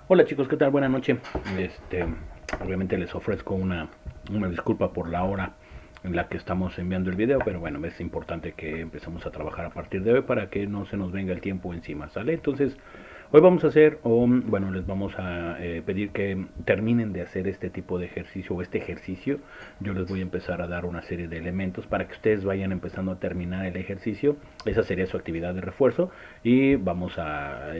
Hola chicos, ¿qué tal? Buenas noches. Obviamente les ofrezco una disculpa por la hora en la que estamos enviando el video, pero bueno, es importante que empecemos a trabajar a partir de hoy para que no se nos venga el tiempo encima, ¿sale? Entonces, hoy vamos a hacer, bueno, les vamos a pedir que terminen de hacer este tipo de ejercicio o este ejercicio. Yo les voy a empezar a dar una serie de elementos para que ustedes vayan empezando a terminar el ejercicio. Esa sería su actividad de refuerzo y vamos a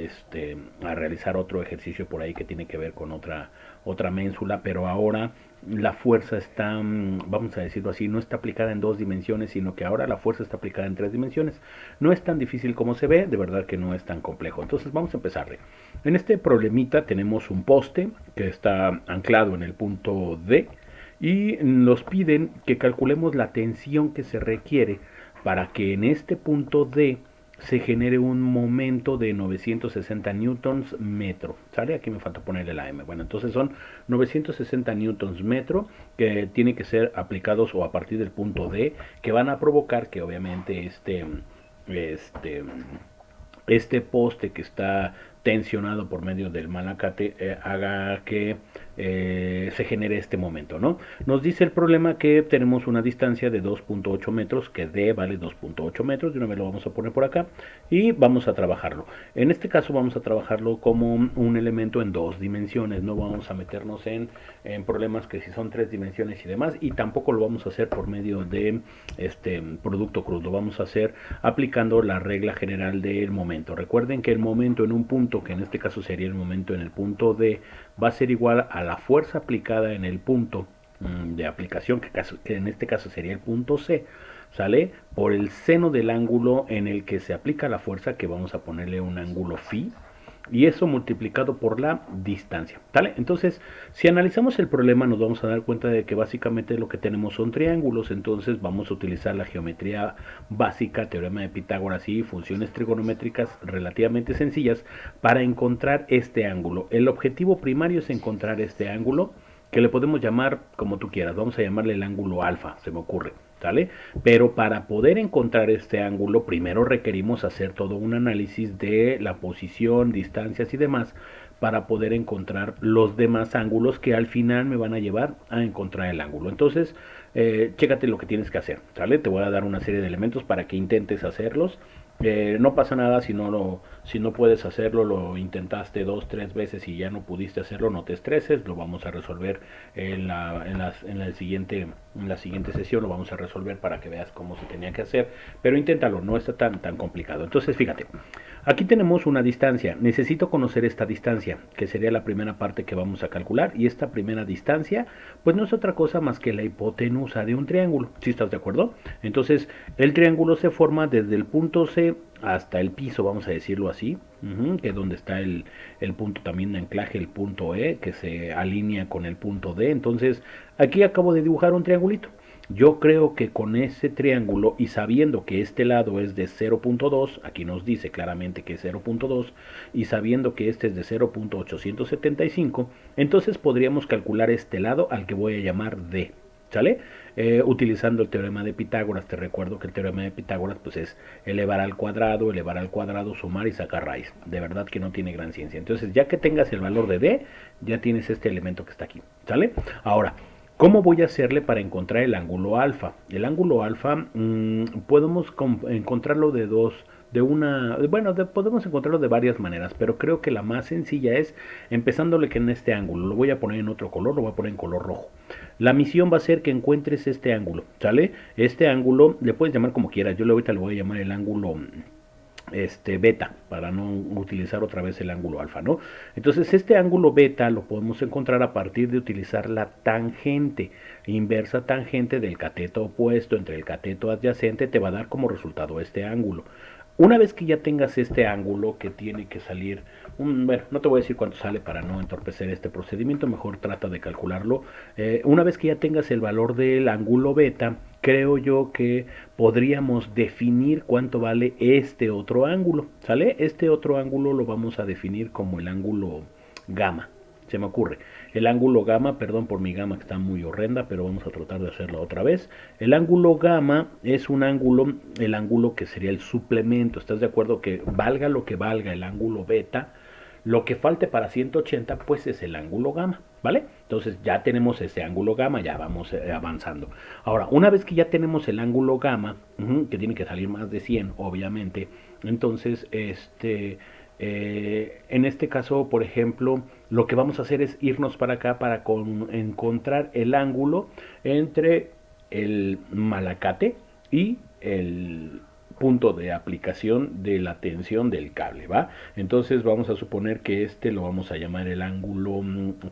realizar otro ejercicio por ahí que tiene que ver con otra ménsula, pero ahora la fuerza está, vamos a decirlo así, no está aplicada en dos dimensiones, sino que ahora la fuerza está aplicada en tres dimensiones. No es tan difícil como se ve, de verdad que no es tan complejo. Entonces vamos a empezarle. En este problemita tenemos un poste que está anclado en el punto D y nos piden que calculemos la tensión que se requiere para que en este punto D se genere un momento de 960 newtons metro. ¿Sale? Aquí me falta ponerle la M. Bueno, entonces son 960 newtons metro que tienen que ser aplicados o a partir del punto D, que van a provocar que obviamente este, este poste que está tensionado por medio del malacate haga que se genere este momento, ¿no? Nos dice el problema que tenemos una distancia de 2.8 metros, que D vale 2.8 metros, de una vez lo vamos a poner por acá y vamos a trabajarlo. En este caso vamos a trabajarlo como un elemento en dos dimensiones, no vamos a meternos en problemas que si son tres dimensiones y demás, y tampoco lo vamos a hacer por medio de este producto cruz, lo vamos a hacer aplicando la regla general del momento. Recuerden que el momento en un punto, que en este caso sería el momento en el punto D, va a ser igual a la fuerza aplicada en el punto de aplicación, que en este caso sería el punto C, ¿sale? Por el seno del ángulo en el que se aplica la fuerza, que vamos a ponerle un ángulo phi, y eso multiplicado por la distancia, ¿vale? Entonces, si analizamos el problema nos vamos a dar cuenta de que básicamente lo que tenemos son triángulos, entonces vamos a utilizar la geometría básica, teorema de Pitágoras y funciones trigonométricas relativamente sencillas para encontrar este ángulo. El objetivo primario es encontrar este ángulo, que le podemos llamar como tú quieras, vamos a llamarle el ángulo alfa, se me ocurre, ¿sale? Pero para poder encontrar este ángulo, primero requerimos hacer todo un análisis de la posición, distancias y demás, para poder encontrar los demás ángulos que al final me van a llevar a encontrar el ángulo. Entonces, chécate lo que tienes que hacer, ¿sale? Te voy a dar una serie de elementos para que intentes hacerlos. No pasa nada si no puedes hacerlo, lo intentaste dos, tres veces y ya no pudiste hacerlo, no te estreses, lo vamos a resolver en la siguiente sesión, lo vamos a resolver para que veas cómo se tenía que hacer, pero inténtalo, no está tan complicado. Entonces fíjate, aquí tenemos una distancia, necesito conocer esta distancia, que sería la primera parte que vamos a calcular, y esta primera distancia pues no es otra cosa más que la hipotenusa de un triángulo, ¿sí estás de acuerdo? Entonces el triángulo se forma desde el punto C hasta el piso, vamos a decirlo así, que es donde está el punto también de anclaje, el punto E, que se alinea con el punto D. Entonces aquí acabo de dibujar un triangulito. Yo creo que con ese triángulo y sabiendo que este lado es de 0.2, aquí nos dice claramente que es 0.2, y sabiendo que este es de 0.875, entonces podríamos calcular este lado al que voy a llamar D. ¿Sale? Utilizando el teorema de Pitágoras, te recuerdo que el teorema de Pitágoras pues es elevar al cuadrado, sumar y sacar raíz. De verdad que no tiene gran ciencia. Entonces ya que tengas el valor de D, ya tienes este elemento que está aquí. ¿Sale? Ahora, ¿cómo voy a hacerle para encontrar el ángulo alfa? El ángulo alfa podemos encontrarlo de dos, podemos encontrarlo de varias maneras, pero creo que la más sencilla es empezándole que en este ángulo, lo voy a poner en otro color, lo voy a poner en color rojo. La misión va a ser que encuentres este ángulo, ¿sale? Este ángulo, le puedes llamar como quieras, yo ahorita le voy a llamar el ángulo beta, para no utilizar otra vez el ángulo alfa, ¿no? Entonces este ángulo beta lo podemos encontrar a partir de utilizar la tangente, inversa tangente del cateto opuesto entre el cateto adyacente, te va a dar como resultado este ángulo. Una vez que ya tengas este ángulo que tiene que salir, bueno, no te voy a decir cuánto sale para no entorpecer este procedimiento, mejor trata de calcularlo. Una vez que ya tengas el valor del ángulo beta, creo yo que podríamos definir cuánto vale este otro ángulo, ¿sale? Este otro ángulo lo vamos a definir como el ángulo gamma, se me ocurre. El ángulo gamma, perdón por mi gamma que está muy horrenda, pero vamos a tratar de hacerlo otra vez. El ángulo gamma es un ángulo, el ángulo que sería el suplemento. ¿Estás de acuerdo que valga lo que valga el ángulo beta? Lo que falte para 180 pues es el ángulo gamma, ¿vale? Entonces ya tenemos ese ángulo gamma, ya vamos avanzando. Ahora, una vez que ya tenemos el ángulo gamma, que tiene que salir más de 100, obviamente, entonces en este caso, por ejemplo, lo que vamos a hacer es irnos para acá para encontrar el ángulo entre el malacate y el punto de aplicación de la tensión del cable, ¿va? Entonces vamos a suponer que este lo vamos a llamar el ángulo,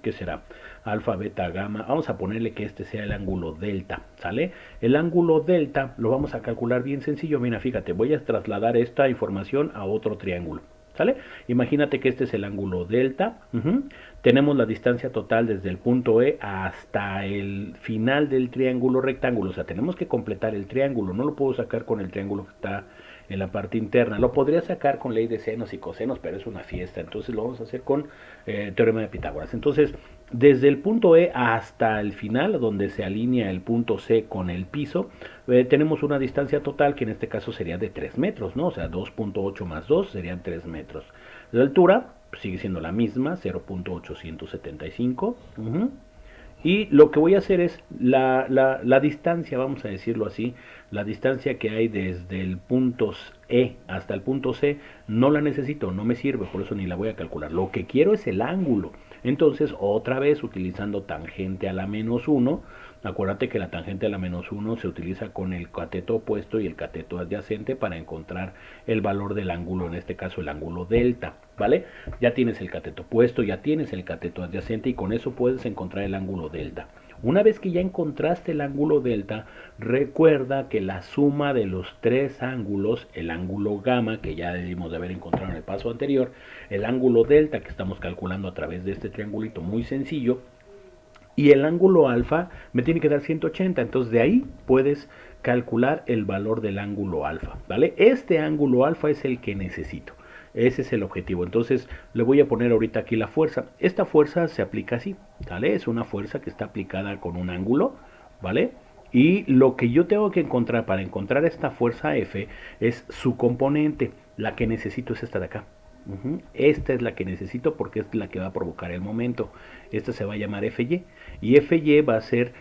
¿qué será? Alfa, beta, gamma. Vamos a ponerle que este sea el ángulo delta, ¿sale? El ángulo delta lo vamos a calcular bien sencillo. Mira, fíjate, voy a trasladar esta información a otro triángulo, ¿sale? Imagínate que este es el ángulo delta. Tenemos la distancia total desde el punto E hasta el final del triángulo rectángulo. O sea, tenemos que completar el triángulo. No lo puedo sacar con el triángulo que está en la parte interna. Lo podría sacar con ley de senos y cosenos, pero es una fiesta. Entonces lo vamos a hacer con teorema de Pitágoras. Entonces, desde el punto E hasta el final, donde se alinea el punto C con el piso, tenemos una distancia total que en este caso sería de 3 metros, ¿no? O sea, 2.8 más 2 serían 3 metros. La altura sigue siendo la misma, 0.875. Y lo que voy a hacer es la distancia, vamos a decirlo así, la distancia que hay desde el punto E hasta el punto C, no la necesito, no me sirve, por eso ni la voy a calcular. Lo que quiero es el ángulo. Entonces, otra vez utilizando tangente a la menos 1, acuérdate que la tangente a la menos 1 se utiliza con el cateto opuesto y el cateto adyacente para encontrar el valor del ángulo, en este caso el ángulo delta, ¿vale? Ya tienes el cateto opuesto, ya tienes el cateto adyacente y con eso puedes encontrar el ángulo delta. Una vez que ya encontraste el ángulo delta, recuerda que la suma de los tres ángulos, el ángulo gamma, que ya debimos de haber encontrado en el paso anterior, el ángulo delta, que estamos calculando a través de este triangulito muy sencillo, y el ángulo alfa me tiene que dar 180, entonces de ahí puedes calcular el valor del ángulo alfa, ¿vale? Este ángulo alfa es el que necesito. Ese es el objetivo. Entonces le voy a poner ahorita aquí la fuerza. Esta fuerza se aplica así, ¿vale? Es una fuerza que está aplicada con un ángulo, ¿vale? Y lo que yo tengo que encontrar para encontrar esta fuerza F es su componente. La que necesito es esta de acá. Esta es la que necesito porque es la que va a provocar el momento. Esta se va a llamar Fy. Y Fy va a ser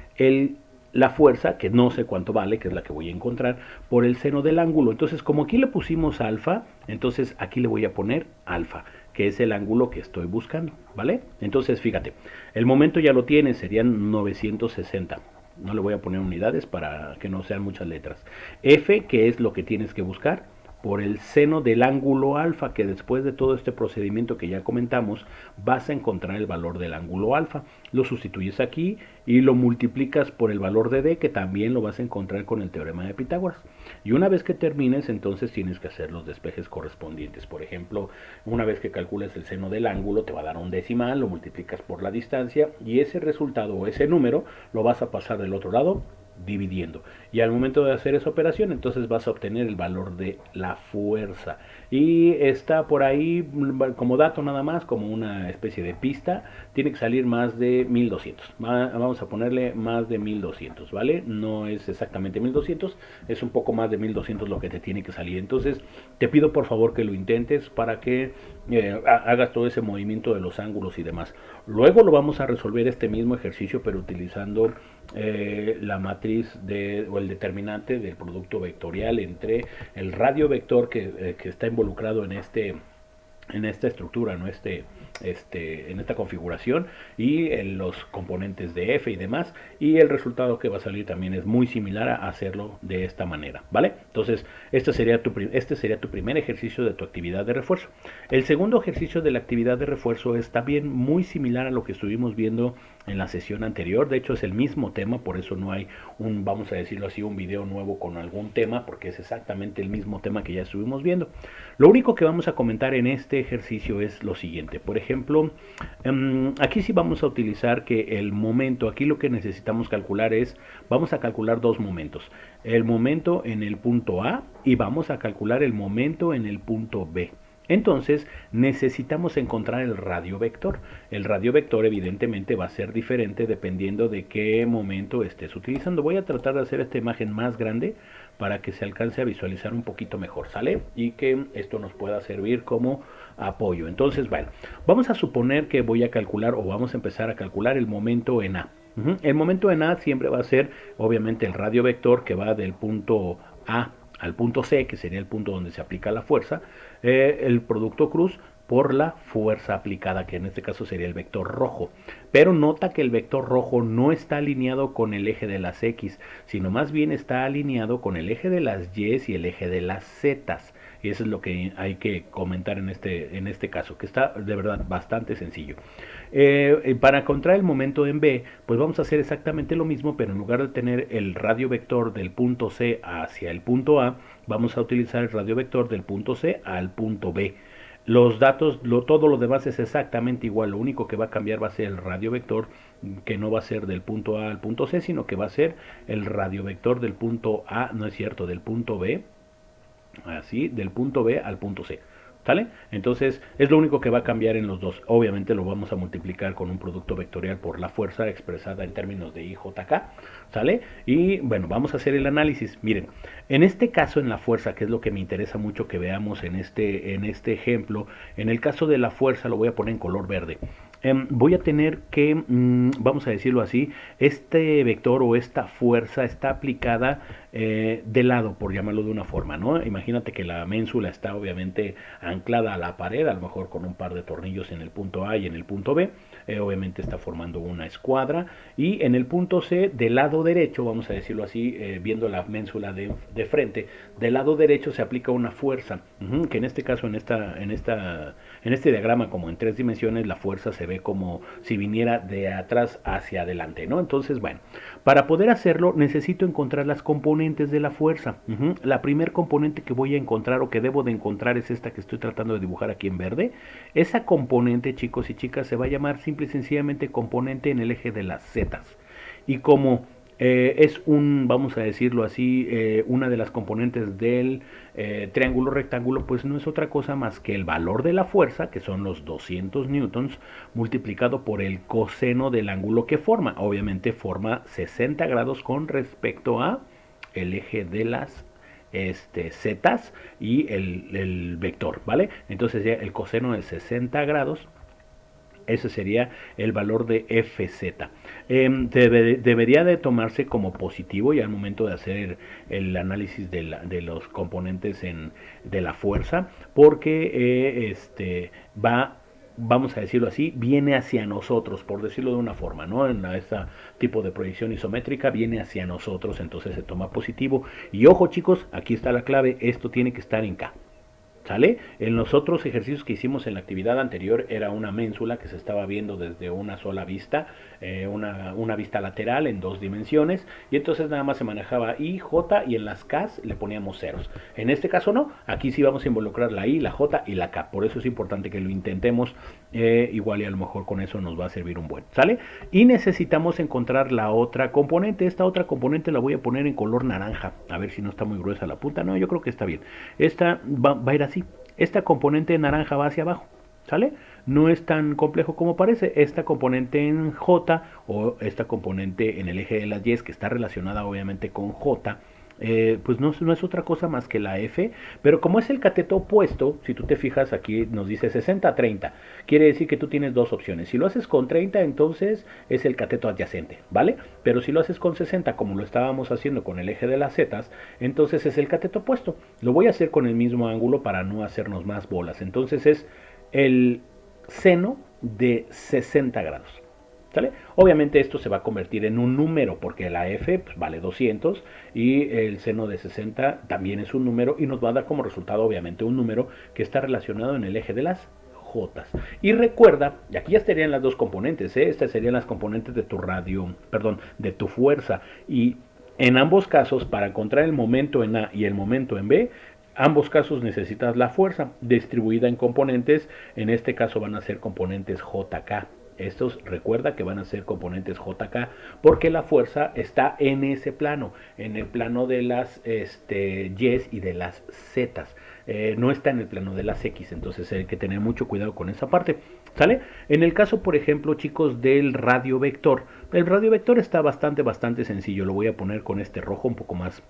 la fuerza, que no sé cuánto vale, que es la que voy a encontrar, por el seno del ángulo. Entonces, como aquí le pusimos alfa, entonces aquí le voy a poner alfa, que es el ángulo que estoy buscando, ¿vale? Entonces, fíjate, el momento ya lo tiene, serían 960. No le voy a poner unidades para que no sean muchas letras. F, que es lo que tienes que buscar, por el seno del ángulo alfa, que después de todo este procedimiento que ya comentamos, vas a encontrar el valor del ángulo alfa. Lo sustituyes aquí y lo multiplicas por el valor de D, que también lo vas a encontrar con el teorema de Pitágoras. Y una vez que termines, entonces tienes que hacer los despejes correspondientes. Por ejemplo, una vez que calcules el seno del ángulo, te va a dar un decimal, lo multiplicas por la distancia y ese resultado o ese número lo vas a pasar del otro lado dividiendo, y al momento de hacer esa operación entonces vas a obtener el valor de la fuerza, y está por ahí como dato nada más, como una especie de pista, tiene que salir más de 1200. Vamos a ponerle más de 1200, ¿vale? No es exactamente 1200, es un poco más de 1200 lo que te tiene que salir. Entonces te pido por favor que lo intentes para que hagas todo ese movimiento de los ángulos y demás. Luego lo vamos a resolver este mismo ejercicio, pero utilizando la matriz o el determinante del producto vectorial entre el radio vector que está involucrado en esta estructura, ¿no? En esta configuración, y en los componentes de F y demás, y el resultado que va a salir también es muy similar a hacerlo de esta manera, ¿vale? Entonces este sería tu primer ejercicio de tu actividad de refuerzo. El segundo ejercicio de la actividad de refuerzo es también muy similar a lo que estuvimos viendo en la sesión anterior. De hecho es el mismo tema, por eso no hay vamos a decirlo así, un video nuevo con algún tema, porque es exactamente el mismo tema que ya estuvimos viendo. Lo único que vamos a comentar en este ejercicio es lo siguiente. Por ejemplo, aquí sí vamos a utilizar que el momento, aquí lo que necesitamos calcular es, vamos a calcular dos momentos, el momento en el punto A y vamos a calcular el momento en el punto B. Entonces necesitamos encontrar el radio vector. El radio vector evidentemente va a ser diferente dependiendo de qué momento estés utilizando. Voy a tratar de hacer esta imagen más grande para que se alcance a visualizar un poquito mejor, ¿sale? Y que esto nos pueda servir como apoyo. Entonces, bueno, vamos a suponer que voy a calcular o vamos a empezar a calcular el momento en A. El momento en A siempre va a ser obviamente el radio vector que va del punto A al punto C, que sería el punto donde se aplica la fuerza, el producto cruz por la fuerza aplicada, que en este caso sería el vector rojo. Pero nota que el vector rojo no está alineado con el eje de las X, sino más bien está alineado con el eje de las Y y el eje de las Z. Y eso es lo que hay que comentar en este caso, que está de verdad bastante sencillo. Para encontrar el momento en B, pues vamos a hacer exactamente lo mismo, pero en lugar de tener el radio vector del punto C hacia el punto A, vamos a utilizar el radio vector del punto C al punto B. Los datos, todo lo demás es exactamente igual, lo único que va a cambiar va a ser el radio vector, que no va a ser del punto A al punto C, sino que va a ser el radio vector del punto A, no es cierto, del punto B, así, del punto B al punto C. ¿Sale? Entonces es lo único que va a cambiar en los dos. Obviamente lo vamos a multiplicar con un producto vectorial por la fuerza expresada en términos de IJK. ¿Sale? Y bueno, vamos a hacer el análisis. Miren, en este caso en la fuerza, que es lo que me interesa mucho que veamos en este ejemplo, en el caso de la fuerza lo voy a poner en color verde. Voy a tener que, vamos a decirlo así, este vector o esta fuerza está aplicada de lado, por llamarlo de una forma, ¿no? Imagínate que la ménsula está obviamente anclada a la pared, a lo mejor con un par de tornillos en el punto A y en el punto B, obviamente está formando una escuadra, y en el punto C, del lado derecho, vamos a decirlo así, viendo la ménsula de frente, del lado derecho se aplica una fuerza, que en este caso, en este diagrama, como en 3 dimensiones, la fuerza se ve como si viniera de atrás hacia adelante, ¿no? Entonces, bueno, para poder hacerlo necesito encontrar las componentes de la fuerza. La primer componente que voy a encontrar o que debo de encontrar es esta que estoy tratando de dibujar aquí en verde. Esa componente, chicos y chicas, se va a llamar simple y sencillamente componente en el eje de las zetas. Y como es vamos a decirlo así, una de las componentes del triángulo rectángulo, pues no es otra cosa más que el valor de la fuerza, que son los 200 newtons, multiplicado por el coseno del ángulo que forma. Obviamente forma 60 grados con respecto a el eje de las zetas y el vector, ¿vale? Entonces ya el coseno de 60 grados, ese sería el valor de Fz. Debería de tomarse como positivo ya al momento de hacer el análisis de los componentes de la fuerza, porque vamos a decirlo así, viene hacia nosotros, por decirlo de una forma, ¿no? En este tipo de proyección isométrica viene hacia nosotros, entonces se toma positivo. Y ojo, chicos, aquí está la clave, esto tiene que estar en K. ¿Sale? En los otros ejercicios que hicimos en la actividad anterior era una ménsula que se estaba viendo desde una sola vista, una vista lateral en 2 dimensiones, y entonces nada más se manejaba I, J, y en las K le poníamos ceros. En este caso no, aquí sí vamos a involucrar la I, la J y la K, por eso es importante que lo intentemos, igual y a lo mejor con eso nos va a servir un buen, ¿sale? Y necesitamos encontrar la otra componente. Esta otra componente la voy a poner en color naranja, a ver si no está muy gruesa la punta. No, yo creo que está bien. Esta va a ir así. Esta componente naranja va hacia abajo, ¿sale? No es tan complejo como parece. Esta componente en J o esta componente en el eje de las Y, que está relacionada obviamente con J, pues no es otra cosa más que la F, pero como es el cateto opuesto, si tú te fijas aquí nos dice 60-30, quiere decir que tú tienes dos opciones. Si lo haces con 30, entonces es el cateto adyacente, ¿vale? Pero si lo haces con 60, como lo estábamos haciendo con el eje de las zetas, entonces es el cateto opuesto. Lo voy a hacer con el mismo ángulo para no hacernos más bolas. Entonces es el seno de 60 grados. ¿Sale? Obviamente esto se va a convertir en un número porque la F pues, vale 200 y el seno de 60 también es un número y nos va a dar como resultado obviamente un número que está relacionado en el eje de las J. Y recuerda, y aquí ya estarían las dos componentes, estas serían las componentes de tu de tu fuerza, y en ambos casos para encontrar el momento en A y el momento en B, ambos casos necesitas la fuerza distribuida en componentes. En este caso van a ser componentes JK. Estos recuerda que van a ser componentes JK porque la fuerza está en ese plano, en el plano de las Y's y de las Z's. No está en el plano de las X, entonces hay que tener mucho cuidado con esa parte, ¿sale? En el caso, por ejemplo, chicos, del radio vector, el radio vector está bastante sencillo. Lo voy a poner con este rojo un poco más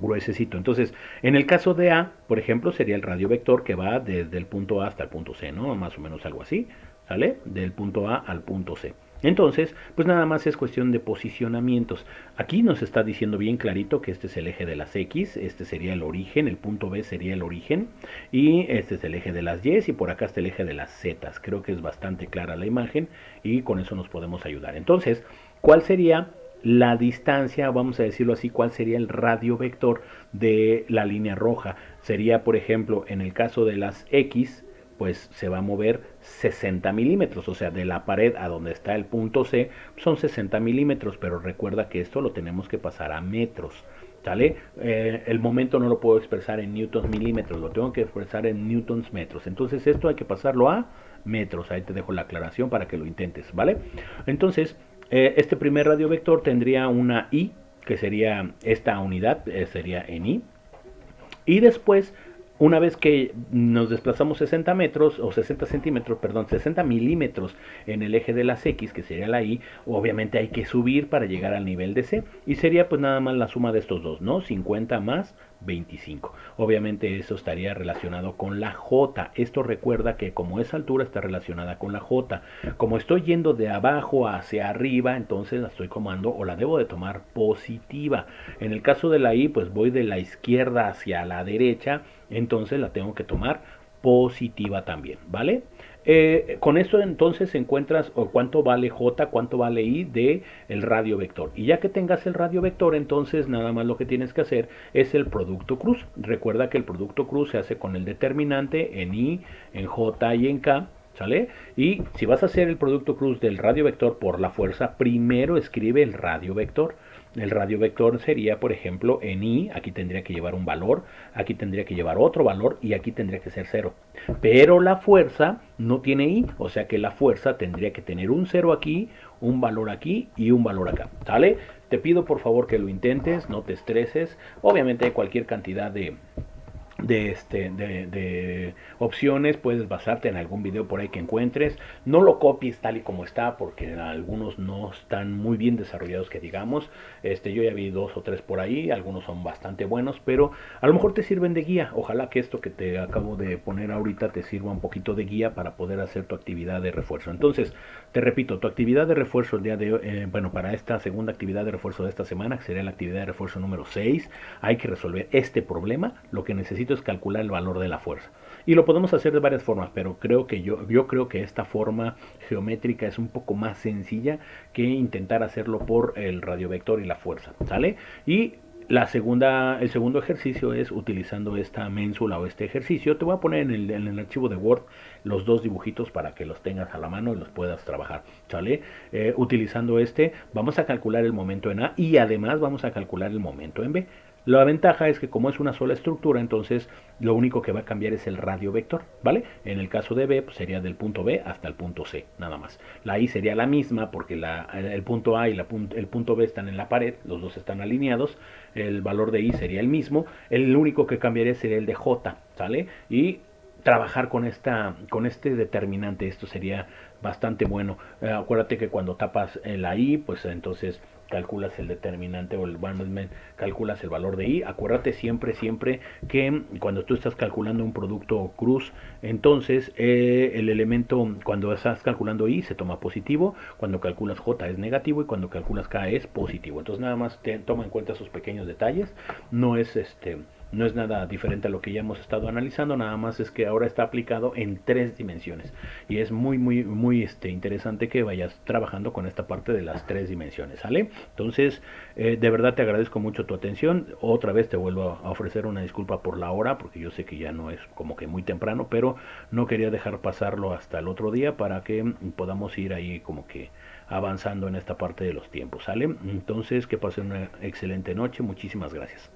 gruesecito. Entonces, en el caso de A, por ejemplo, sería el radio vector que va desde el punto A hasta el punto C, ¿no? Más o menos algo así, ¿sale? Del punto A al punto C. Entonces, pues nada más es cuestión de posicionamientos. Aquí nos está diciendo bien clarito que este es el eje de las X, este sería el origen, el punto B sería el origen, y este es el eje de las Y, y por acá está el eje de las Z. Creo que es bastante clara la imagen y con eso nos podemos ayudar. Entonces, ¿cuál sería la distancia, vamos a decirlo así, cuál sería el radio vector de la línea roja? Sería, por ejemplo, en el caso de las X, pues se va a mover 60 milímetros, o sea, de la pared a donde está el punto C son 60 milímetros, pero recuerda que esto lo tenemos que pasar a metros, ¿sale? El momento no lo puedo expresar en newtons milímetros, lo tengo que expresar en newtons metros, entonces esto hay que pasarlo a metros. Ahí te dejo la aclaración para que lo intentes, ¿vale? Entonces, este primer radio vector tendría una I, que sería esta unidad, sería en I, y después, una vez que nos desplazamos 60 metros, o 60 centímetros, perdón, 60 milímetros en el eje de las X, que sería la Y, obviamente hay que subir para llegar al nivel de C, y sería pues nada más la suma de estos dos, ¿no? 50 más 25. Obviamente eso estaría relacionado con la J. Esto recuerda que como esa altura está relacionada con la J. Como estoy yendo de abajo hacia arriba, entonces la estoy tomando o la debo de tomar positiva. En el caso de la I, pues voy de la izquierda hacia la derecha, entonces la tengo que tomar positiva también, ¿vale? Con esto entonces encuentras cuánto vale J, cuánto vale I de el radio vector. Y ya que tengas el radio vector, entonces nada más lo que tienes que hacer es el producto cruz. Recuerda que el producto cruz se hace con el determinante en I, en J y en K, ¿sale? Y si vas a hacer el producto cruz del radio vector por la fuerza, primero escribe el radio vector. El radio vector sería, por ejemplo, en I, aquí tendría que llevar un valor, aquí tendría que llevar otro valor y aquí tendría que ser 0. Pero la fuerza no tiene I, o sea que la fuerza tendría que tener un 0 aquí, un valor aquí y un valor acá, ¿sale? Te pido por favor que lo intentes, no te estreses. Obviamente hay cualquier cantidad de opciones, puedes basarte en algún video por ahí que encuentres, no lo copies tal y como está porque algunos no están muy bien desarrollados que digamos, yo ya vi 2 o 3 por ahí, algunos son bastante buenos, pero a lo mejor te sirven de guía. Ojalá que esto que te acabo de poner ahorita te sirva un poquito de guía para poder hacer tu actividad de refuerzo. Entonces, te repito, tu actividad de refuerzo el día de hoy, bueno, para esta segunda actividad de refuerzo de esta semana, que sería la actividad de refuerzo número 6, hay que resolver este problema. Lo que necesito es calcular el valor de la fuerza. Y lo podemos hacer de varias formas, pero creo que yo creo que esta forma geométrica es un poco más sencilla que intentar hacerlo por el radio vector y la fuerza, ¿sale? Y el segundo ejercicio es utilizando esta ménsula o este ejercicio. Te voy a poner en el archivo de Word los dos dibujitos para que los tengas a la mano y los puedas trabajar, ¿sale? Utilizando vamos a calcular el momento en A y además vamos a calcular el momento en B. La ventaja es que como es una sola estructura, entonces lo único que va a cambiar es el radio vector, ¿vale? En el caso de B, pues sería del punto B hasta el punto C, nada más. La I sería la misma porque el punto A y el punto B están en la pared, los dos están alineados, el valor de I sería el mismo, el único que cambiaría sería el de J, ¿sale? Y trabajar con este determinante, esto sería bastante bueno. Acuérdate que cuando tapas la I, pues entonces calculas el determinante o calculas el valor de I. Acuérdate siempre que cuando tú estás calculando un producto cruz, entonces el elemento, cuando estás calculando I se toma positivo, cuando calculas J es negativo y cuando calculas K es positivo. Entonces nada más toma en cuenta esos pequeños detalles. No es nada diferente a lo que ya hemos estado analizando, nada más es que ahora está aplicado en 3 dimensiones y es muy interesante que vayas trabajando con esta parte de las 3 dimensiones, ¿sale? Entonces, de verdad te agradezco mucho tu atención. Otra vez te vuelvo a ofrecer una disculpa por la hora, porque yo sé que ya no es como que muy temprano, pero no quería dejar pasarlo hasta el otro día para que podamos ir ahí como que avanzando en esta parte de los tiempos, ¿sale? Entonces, que pasen una excelente noche, muchísimas gracias.